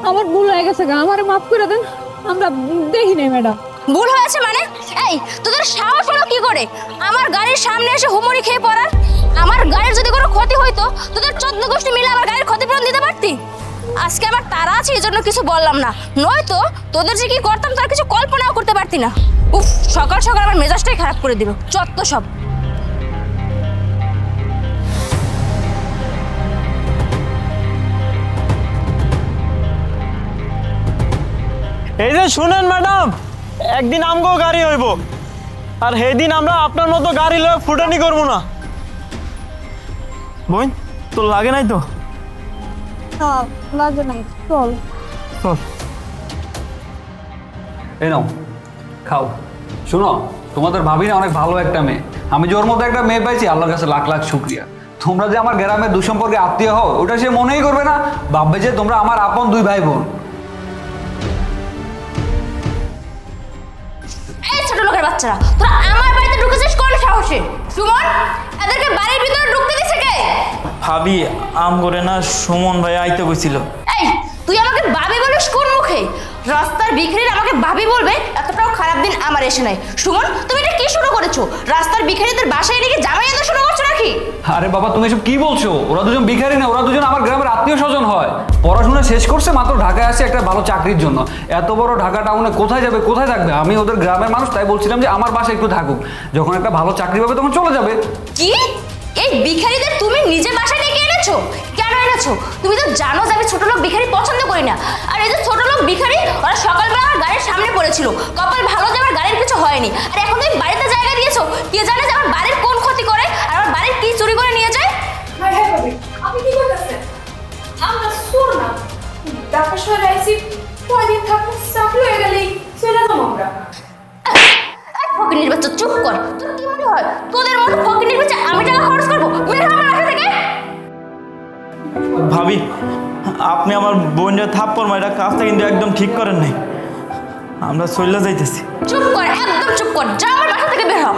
আমার ভুল হয়ে গেছে গা, আমারে মাফ করে দেন। আমরা দেখি নাই ম্যাডাম। ভুল হয়েছে মানে? এই তোদের সাহস হলো কি করে আমার গাড়ির সামনে এসে হুমড়ি খেয়ে পড়ার? আমার গাড়ির যদি কোনো ক্ষতি হইতো তোদের 14 গোষ্ঠী মিলে আমার গাড়ির ক্ষতিপূরণ দিতে পারতি। আজকে আমার তাড়া আছে এই জন্য কিছু বললাম না, নয়তো তোদের যে কি করতাম তার কিছু কল্পনাও করতে পারতি না। উফ, সকাল সকাল আমার মেজাজটাই খারাপ করে দিল, চত্ব সব। এই যে শুনেন ম্যাডাম, একদিন আমগো গাড়ি হইব, আর সেই দিন আমরা আপনার মতো গাড়ি লয়ে ফুটানি করবো না। বোন, তোর লাগে নাই তো? লাগে নাই, চল। চল। এই নাও খাও। শোনো, তোমাদের ভাবি না অনেক ভালো একটা মেয়ে। আমি যে ওর মতো একটা মেয়ে পাইছি, আল্লাহর কাছে লাখ লাখ শুক্রিয়া। তোমরা যে আমার গ্রামের দুঃসম্পর্কে আত্মীয় হও, ওটা সে মনেই করবে না, ভাববে যে তোমরা আমার আপন দুই ভাই বোন। এই ছোট লোকের বাচ্চারা, তোরা আমার বাড়িতে ঢুকেছিস কোন সাহসে? সুমন, এদেরকে বাড়ির ভিতরে ঢুকতে দিছে কে? ভাবি, আম করে না সুমন ভাই আইতে কইছিল। এই তুই আমাকে ভাবি বলিস কোন মুখে? রাস্তার ভিখারির আমাকে ভাবি বলবে, এতটাও খারাপ দিন আমার এসে নাই। সুমন, তুমি এটা কি শুরু করেছো? রাস্তার ভিখারিদের বাসায় নাকি জামাই আদর শুরু করছো নাকি? আরে বাবা, তুমি এসব কি বলছো? ওরা দুজন ভিখারি না, ওরা দুজন আমার গ্রামের আত্মীয় স্বজন হয়। পড়াশোনা শেষ করছে, মাত্র ঢাকায় আসছে একটা ভালো চাকরির জন্য। এত বড় ঢাকা টাউনে কোথায় যাবে, কোথায় থাকবে? আমি ওদের গ্রামের মানুষ, তাই বলছিলাম যে আমার বাসায় একটু থাকুক, যখন একটা ভালো চাকরি পাবে তখন চলে যাবে। কি? এই ভিখারিদের তুমি নিজে বাসায় ডেকে এনেছো? কেন এনেছো? তুমি তো জানো যে আমি ছোট লোক ভিখারি পছন্দ করি না। আর এই যে ছোট লোক ভিখারি, ওরা সকালবেলা আমার গাড়ির সামনে পড়েছিল, কপাল ভালো যে আমার গাড়ির কিছু হয়নি। আর এখন তুমি বাড়িতে জায়গা দিয়েছো, কে জানে যে আমার বাড়ির কোন ক্ষতি করে আর আমার বাড়ির কি চুরি করে নিয়ে যায়। হ্যাঁ হ্যাঁ ভাবি, আপনি কি করতেছেন? আমরা শোন না, ঢাকা শহরে আইসি, কয়দিন থাকুন, চাকরি হয়ে গেলেই চলে যাবো আমরা। ফকিনির বাচ্চা, চুপ কর। তোর কি মনে হয় তোদের মতো ফকিনির বাচ্চা আমি টাকা খরচ করবো? বের হ আমার বাসা থেকে। ভাবি, আপনি আমার বোনটা থাপ্পড় মারা কাজটা কিন্তু একদম ঠিক করেন নাই। আমরা চলে যাইতেছি। চুপ কর, একদম চুপ কর, যা আমার বাসা থেকে বের হ।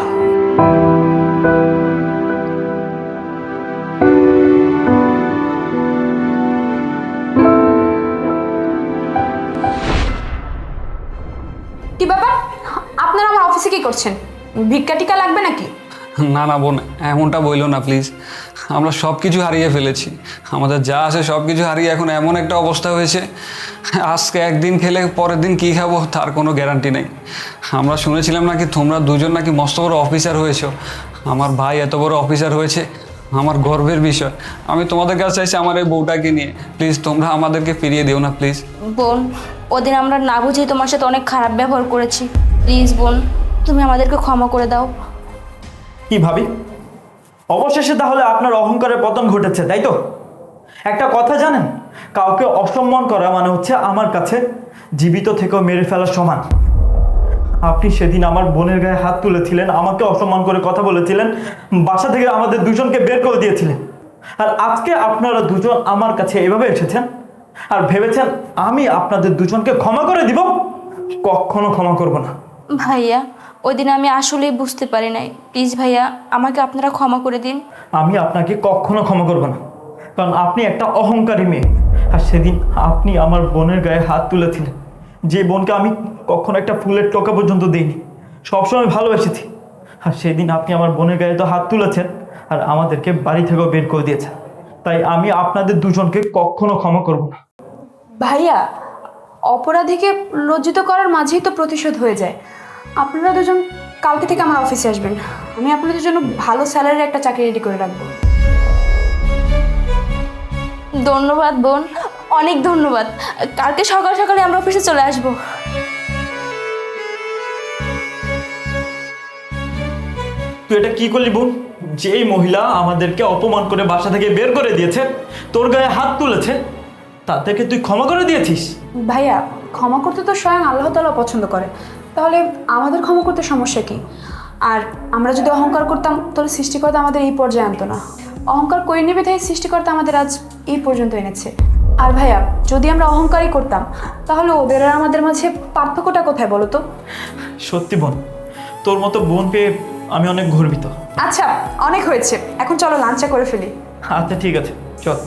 কি ব্যাপার, আপনারা আমার অফিসে কি করছেন? ভিক্ষা টিকা লাগবে নাকি? না না বোন, এমনটা বইলো না প্লিজ। আমরা সব কিছু হারিয়ে ফেলেছি, আমাদের যা আছে সব কিছু হারিয়ে এখন এমন একটা অবস্থা হয়েছে, আজকে একদিন খেলে পরের দিন কী খাবো তার কোনো গ্যারান্টি নেই। আমরা শুনেছিলাম নাকি তোমরা দুজন নাকি মস্ত বড় অফিসার হয়েছো। আমার ভাই এত বড় অফিসার হয়েছে, আমার গর্বের বিষয়। আমি তোমাদের কাছে চাইছি আমার এই বউটাকে নিয়ে, প্লিজ তোমরা আমাদেরকে ফিরিয়ে দিও না প্লিজ। বোন, ওদিন আমরা না বুঝেই তোমার সাথে অনেক খারাপ ব্যবহার করেছি, প্লিজ বোন তুমি আমাদেরকে ক্ষমা করে দাও। কি ভাবি, অবশেষে তাহলে আপনার অহংকারের পতন ঘটেছে, তাই তো? একটা কথা জানেন, কাউকে অসম্মান করা মানে হচ্ছে আমার কাছে জীবিত থেকেও মেরে ফেলার সমান। আপনি সেদিন আমার বোনের গায়ে হাত তুলেছিলেন, আমাকে অসম্মান করে কথা বলেছিলেন, বাসা থেকে আমাদের দুজনকে বের করে দিয়েছিলেন। আর আজকে আপনারা দুজন আমার কাছে এভাবে এসেছেন আর ভেবেছেন আমি আপনাদের দুজনকে ক্ষমা করে দিব? কখনো ক্ষমা করব না। ভাইয়া, ওই দিন আমি আসলেই বুঝতে পারি নাই, প্লিজ ভাইয়া আমাকে আপনারা ক্ষমা করে দিন। আমি আপনাকে কখনো ক্ষমা করব না, কারণ আপনি একটা অহংকারী মেয়ে। আর সেদিন আপনি আমার বোনের গায়ে হাত তুলেছিলেন, যে বোনকে আমি কখনো একটা ফুলের টোকা পর্যন্ত দিইনি, সবসময় ভালোবেসেছি। আর সেদিন আপনি আমার বোনের গায়ে তো হাত তুলেছেন আর আমাদেরকে বাড়ি থেকেও বের করে দিয়েছেন। তাই আমি আপনাদের দুজনকে কখনো ক্ষমা করব না। ভাইয়া, অপরাধীকে লজ্জিত করার মাঝেই তো প্রতিশোধ হয়ে যায়। আপনারা দুজন কালকে থেকে আমার অফিসে আসবেন, আমি আপনাদের জন্য ভালো স্যালারির একটা চাকরি রেডি করে রাখবো। ধন্যবাদ বোন, অনেক ধন্যবাদ। কালকে সকাল সকালে আমরা অফিসে চলে আসবো। তুই এটা কি করলি বোন? যেই মহিলা আমাদেরকে অপমান করে বাসা থেকে বের করে দিয়েছে, তোর গায়ে হাত তুলেছে, তাদেরকে তুই ক্ষমা করে দিয়েছিস? ভাইয়া, ক্ষমা করতে তো স্বয়ং আল্লাহ তাআলা পছন্দ করে, তাহলে আমাদের ক্ষমা করতে সমস্যা কি? আর আমরা যদি অহংকার করতাম তাহলে সৃষ্টিকর্তা আমাদের এই পর্যায়ে আনতো না। অহংকার করে নেবে, তাই সৃষ্টিকর্তা আমাদের আজ এই পর্যন্ত এনেছে। আর ভাইয়া, যদি আমরা অহংকারই করতাম তাহলে ওদের আর আমাদের মাঝে পার্থক্যটা কোথায় বলো তো? সত্যি বোন, তোর মতো বোন পেয়ে আমি অনেক গর্বিত। আচ্ছা, অনেক হয়েছে, এখন চলো লাঞ্চটা করে ফেলি। আচ্ছা ঠিক আছে, চল।